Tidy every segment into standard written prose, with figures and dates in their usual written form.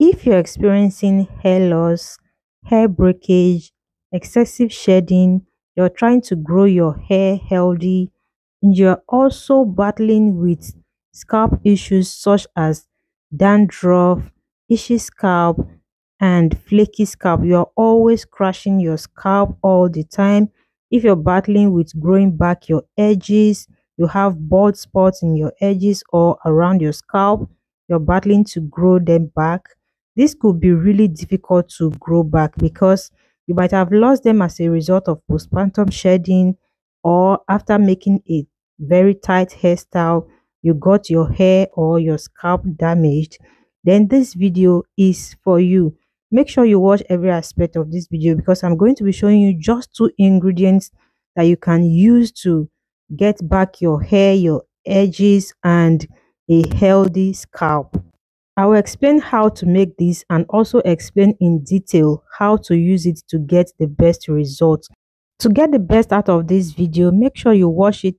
If you're experiencing hair loss, hair breakage, excessive shedding, you're trying to grow your hair healthy, and you're also battling with scalp issues such as dandruff, itchy scalp, and flaky scalp, you're always crashing your scalp all the time. If you're battling with growing back your edges, you have bald spots in your edges or around your scalp, you're battling to grow them back. This could be really difficult to grow back because you might have lost them as a result of postpartum shedding, or after making a very tight hairstyle, you got your hair or your scalp damaged. Then this video is for you. Make sure you watch every aspect of this video because I'm going to be showing you just 2 ingredients that you can use to get back your hair, your edges, and a healthy scalp. I will explain how to make this and also explain in detail how to use it to get the best results. To get the best out of this video, make sure you watch it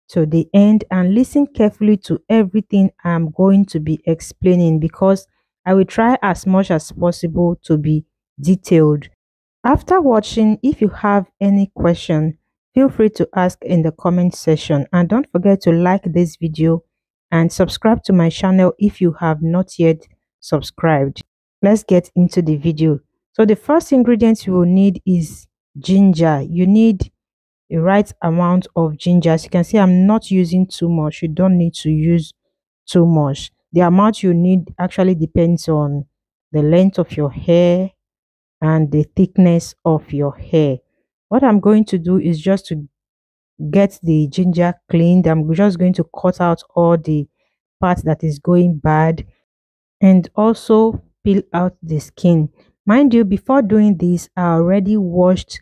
to the end and listen carefully to everything I'm going to be explaining because I will try as much as possible to be detailed. After watching, if you have any question, feel free to ask in the comment section, and don't forget to like this video and subscribe to my channel if you have not yet subscribed. Let's get into the video. So the first ingredient you will need is ginger. You need a right amount of ginger. As you can see, I'm not using too much. You don't need to use too much. The amount you need actually depends on the length of your hair and the thickness of your hair. What I'm going to do is just to get the ginger cleaned. I'm just going to cut out all the part that is going bad and also peel out the skin. Mind you, before doing this, I already washed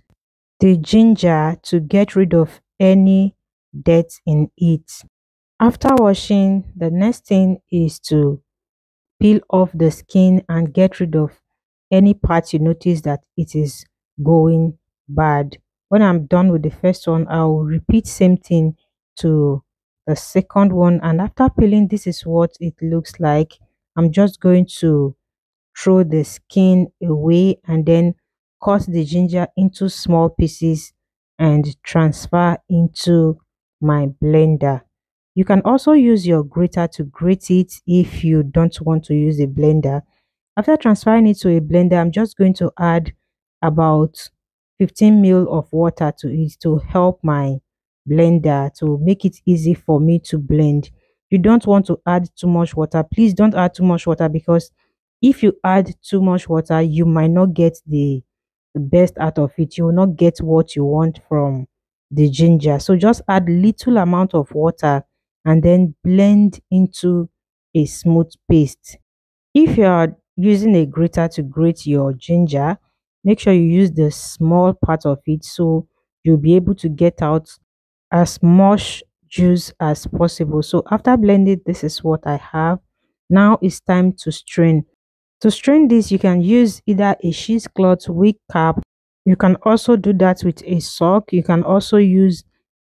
the ginger to get rid of any dirt in it. After washing, the next thing is to peel off the skin and get rid of any part you notice that it is going bad. When I'm done with the first one, I'll repeat same thing to the second one, and after peeling, this is what it looks like. I'm just going to throw the skin away and then cut the ginger into small pieces and transfer into my blender. You can also use your grater to grate it if you don't want to use a blender. After transferring it to a blender, I'm just going to add about 15 ml of water to it to help my blender to make it easy for me to blend. You don't want to add too much water. Please don't add too much water because if you add too much water, you might not get the best out of it. You will not get what you want from the ginger. So just add little amount of water and then blend into a smooth paste. If you are using a grater to grate your ginger, make sure you use the small part of it so you'll be able to get out as much juice as possible. So after blending, this is what I have. Now it's time to strain. To strain this, you can use either a cheesecloth, wig cap. You can also do that with a sock. You can also use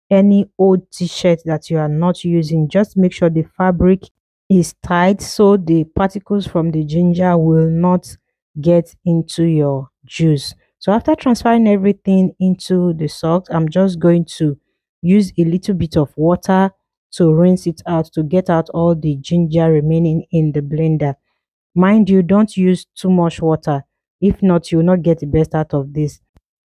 any old t-shirt that you are not using. Just make sure the fabric is tight so the particles from the ginger will not get into your juice. So after transferring everything into the sock, I'm just going to use a little bit of water to rinse it out to get out all the ginger remaining in the blender. Mind you, don't use too much water. If not, you will not get the best out of this.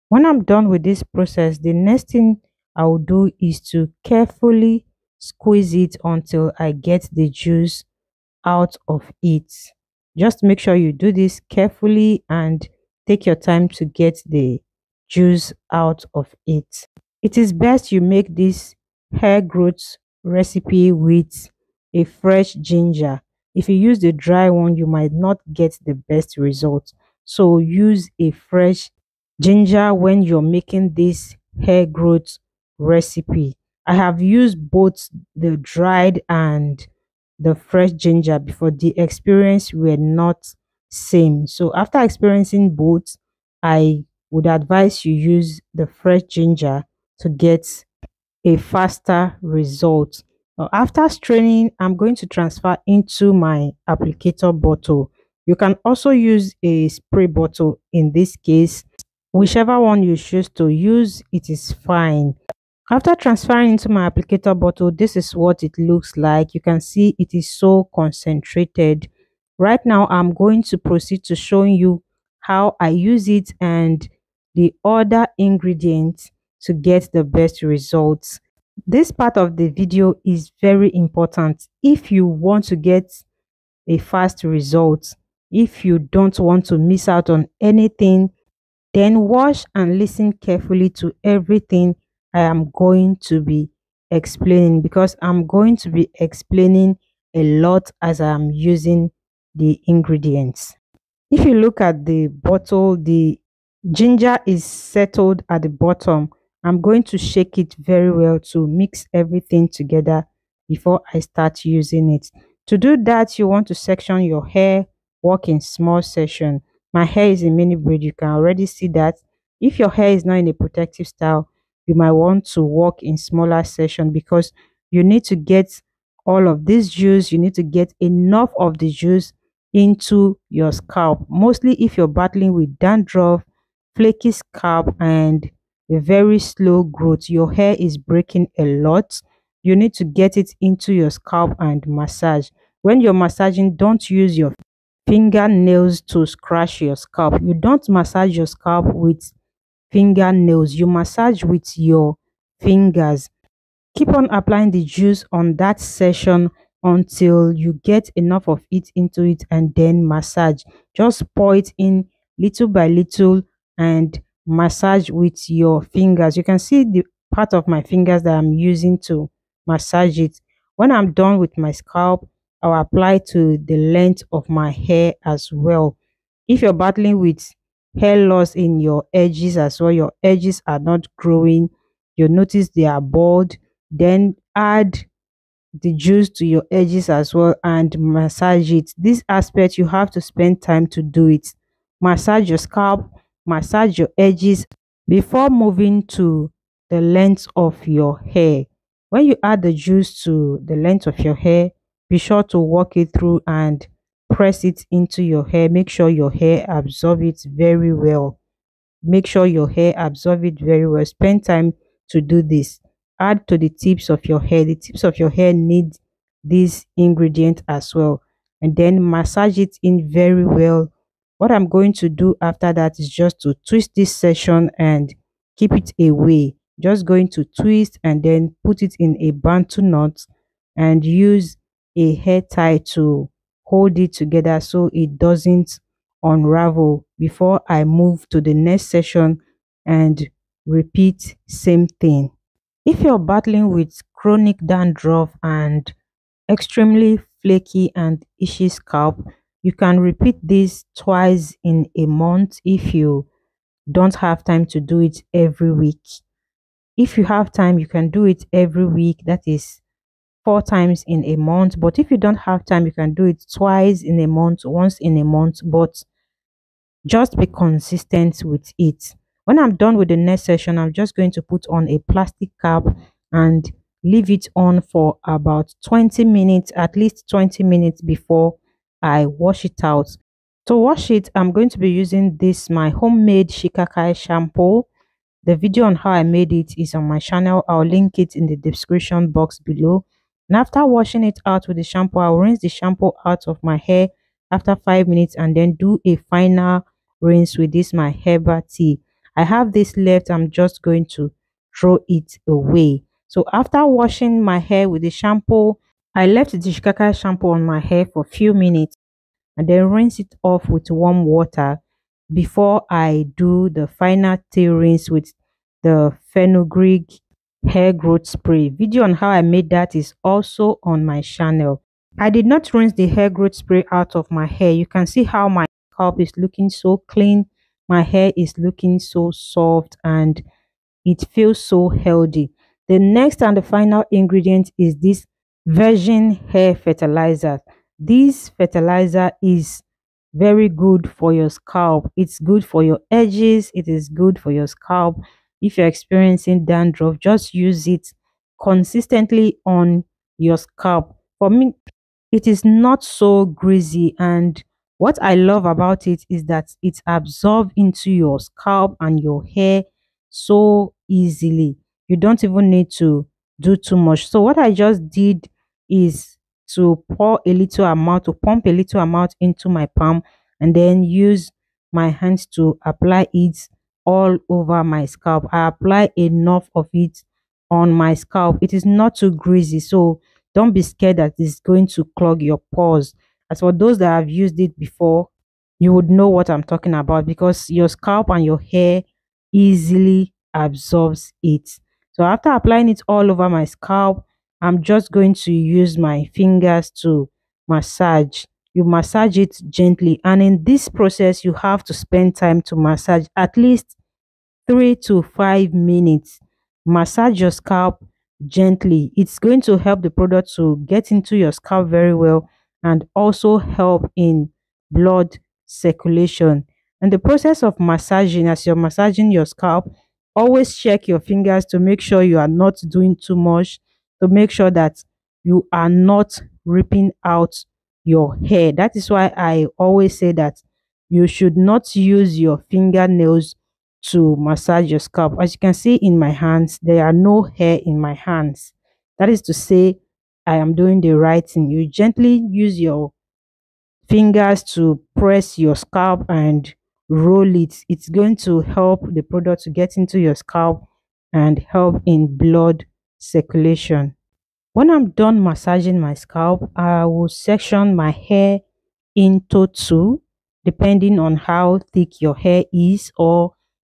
When I'm done with this process, the next thing I will do is to carefully squeeze it until I get the juice out of it. Just make sure you do this carefully and take your time to get the juice out of it. It is best you make this hair growth recipe with a fresh ginger. If you use the dry one, you might not get the best result. So use a fresh ginger when you're making this hair growth recipe. I have used both the dried and the fresh ginger before. The experience were not same. So after experiencing both, I would advise you use the fresh ginger to get a faster result. After straining, I'm going to transfer into my applicator bottle. You can also use a spray bottle in this case. Whichever one you choose to use, it is fine. After transferring into my applicator bottle, this is what it looks like. You can see it is so concentrated. Right now, I'm going to proceed to showing you how I use it and the other ingredients to get the best results. This part of the video is very important if you want to get a fast result. If you don't want to miss out on anything, then watch and listen carefully to everything I am going to be explaining, because I'm going to be explaining a lot as I'm using the ingredients. If you look at the bottle, the ginger is settled at the bottom. I'm going to shake it very well to mix everything together before I start using it. To do that, you want to section your hair, work in small section. My hair is in mini braid. You can already see that. If your hair is not in a protective style, you might want to work in smaller section, because you need to get all of this juice. You need to get enough of the juice into your scalp, mostly if you're battling with dandruff, flaky scalp, and a very slow growth. Your hair is breaking a lot. You need to get it into your scalp and massage. When you're massaging, don't use your fingernails to scratch your scalp. You don't massage your scalp with fingernails, you massage with your fingers. Keep on applying the juice on that session until you get enough of it into it, and then massage. Just pour it in little by little and massage with your fingers. You can see the part of my fingers that I'm using to massage it. When I'm done with my scalp, I'll apply to the length of my hair as well. If you're battling with hair loss in your edges as well, your edges are not growing, you notice they are bald, then add the juice to your edges as well and massage it. This aspect, you have to spend time to do it. Massage your scalp, massage your edges before moving to the length of your hair. When you add the juice to the length of your hair, be sure to walk it through and press it into your hair. Make sure your hair absorb it very well. Make sure your hair absorb it very well. Spend time to do this. Add to the tips of your hair. The tips of your hair need this ingredient as well. And then massage it in very well. What I'm going to do after that is just to twist this section and keep it away. Just going to twist and then put it in a bantu knot and use a hair tie to hold it together so it doesn't unravel before I move to the next session and repeat same thing. If you're battling with chronic dandruff and extremely flaky and itchy scalp, you can repeat this twice in a month if you don't have time to do it every week. If you have time, you can do it every week. That is 4 times in a month. But if you don't have time, you can do it twice in a month, once in a month. But just be consistent with it. When I'm done with the next session, I'm just going to put on a plastic cap and leave it on for about 20 minutes, at least 20 minutes before I wash it out. To wash it, I'm going to be using this, my homemade shikakai shampoo. The video on how I made it is on my channel. I'll link it in the description box below. And after washing it out with the shampoo, I'll rinse the shampoo out of my hair after 5 minutes and then do a final rinse with this my herbal tea. I have this left. I'm just going to throw it away. So after washing my hair with the shampoo, I left the shikakai shampoo on my hair for a few minutes and then rinse it off with warm water before I do the final tea rinse with the fenugreek hair growth spray. Video on how I made that is also on my channel. I did not rinse the hair growth spray out of my hair. You can see how my scalp is looking so clean. My hair is looking so soft and it feels so healthy. The next and the final ingredient is this virgin hair fertilizer. This fertilizer is very good for your scalp. It's good for your edges. It is good for your scalp. If you're experiencing dandruff, just use it consistently on your scalp. For me, it is not so greasy and What I love about it is that it absorbs into your scalp and your hair so easily. You don't even need to do too much. So what I just did is to pour a little amount, to pump a little amount into my palm, and then use my hands to apply it all over my scalp. I apply enough of it on my scalp. It is not too greasy, so don't be scared that it's going to clog your pores. As for those that have used it before, you would know what I'm talking about because your scalp and your hair easily absorbs it. So after applying it all over my scalp, I'm just going to use my fingers to massage. You massage it gently, and in this process you have to spend time to massage at least 3 to 5 minutes. Massage your scalp gently. It's going to help the product to get into your scalp very well and also help in blood circulation. And the process of massaging, as you're massaging your scalp, always check your fingers to make sure you are not doing too much, to make sure that you are not ripping out your hair. That is why I always say that you should not use your fingernails to massage your scalp. As you can see in my hands, there are no hair in my hands. That is to say, I am doing the right thing. You gently use your fingers to press your scalp and roll it. It's going to help the product to get into your scalp and help in blood circulation. When I'm done massaging my scalp, I will section my hair into two, depending on how thick your hair is, or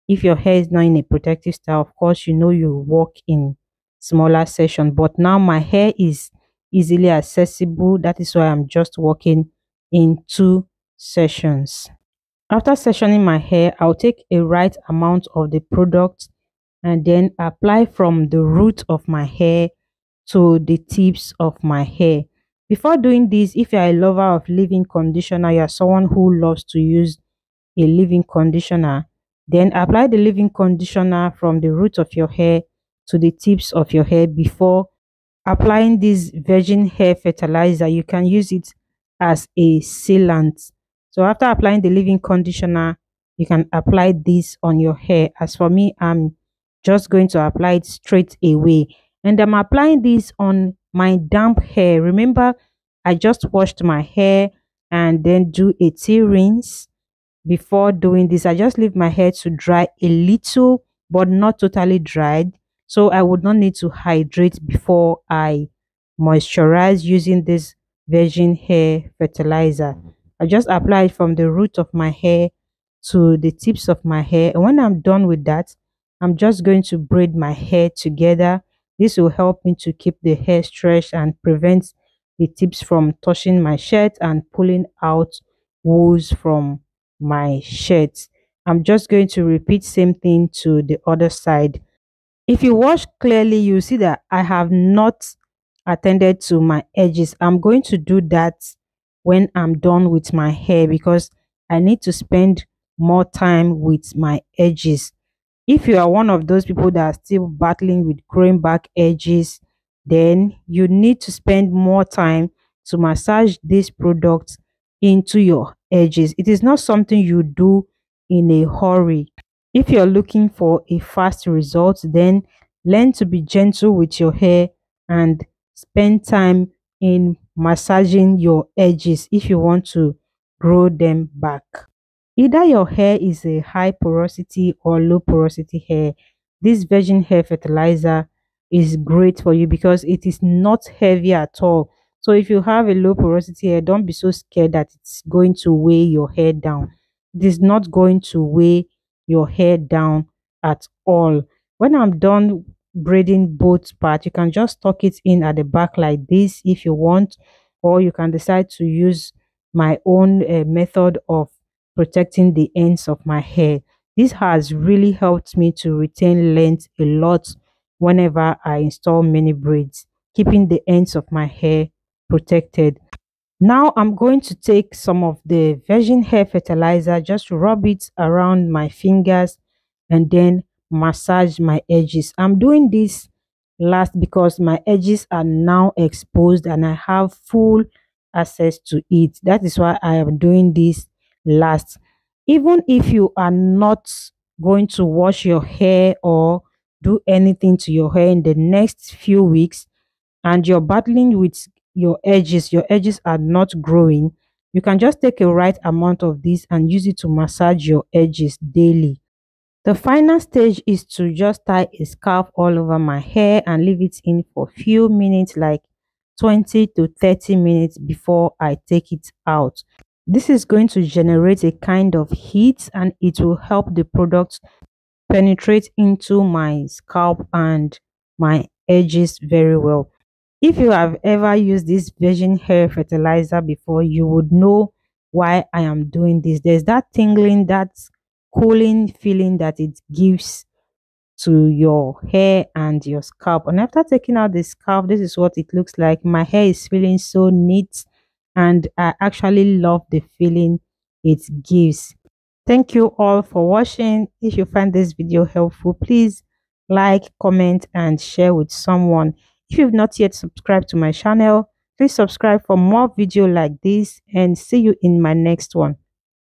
if your hair is not in a protective style. Of course, you know you work in smaller section, but now my hair is easily accessible. That is why I'm just working in two sessions. After sectioning my hair, I'll take a right amount of the product and then apply from the root of my hair to the tips of my hair. Before doing this, if you are a lover of leave-in conditioner, you are someone who loves to use a leave-in conditioner, then apply the leave-in conditioner from the root of your hair to the tips of your hair before applying this virgin hair fertilizer. You can use it as a sealant. So after applying the leave-in conditioner, you can apply this on your hair. As for me, I'm just going to apply it straight away, and I'm applying this on my damp hair. Remember, I just washed my hair and then do a tea rinse. Before doing this, I just leave my hair to dry a little but not totally dried, so I would not need to hydrate before I moisturize using this virgin hair fertilizer. I just apply it from the root of my hair to the tips of my hair, and when I'm done with that, I'm just going to braid my hair together. This will help me to keep the hair stretched and prevent the tips from touching my shirt and pulling out wools from my shirt. I'm just going to repeat same thing to the other side. If you watch clearly, you see that I have not attended to my edges. I'm going to do that when I'm done with my hair because I need to spend more time with my edges. If you are one of those people that are still battling with growing back edges, then you need to spend more time to massage this product into your edges. It is not something you do in a hurry. If you're looking for a fast result, then learn to be gentle with your hair and spend time in massaging your edges if you want to grow them back. Either your hair is a high porosity or low porosity hair, this virgin hair fertilizer is great for you because it is not heavy at all. So if you have a low porosity hair, don't be so scared that it's going to weigh your hair down. It is not going to weigh your hair down at all. When I'm done braiding both parts, you can just tuck it in at the back like this if you want, or you can decide to use my own method of protecting the ends of my hair. This has really helped me to retain length a lot whenever I install mini braids, keeping the ends of my hair protected. Now I'm going to take some of the virgin hair fertilizer, just rub it around my fingers and then massage my edges. I'm doing this last because my edges are now exposed and I have full access to it. That is why I am doing this last. Even if you are not going to wash your hair or do anything to your hair in the next few weeks, and you're battling with your edges are not growing, you can just take a right amount of this and use it to massage your edges daily. The final stage is to just tie a scarf all over my hair and leave it in for a few minutes, like 20 to 30 minutes before I take it out. This is going to generate a kind of heat and it will help the product penetrate into my scalp and my edges very well. If you have ever used this virgin hair fertilizer before, you would know why I am doing this. There's that tingling, that cooling feeling that it gives to your hair and your scalp. And after taking out the scalp, this is what it looks like. My hair is feeling so neat and I actually love the feeling it gives. Thank you all for watching. If you find this video helpful, please like, comment and share with someone. If you've not yet subscribed to my channel, please subscribe for more video like this and see you in my next one.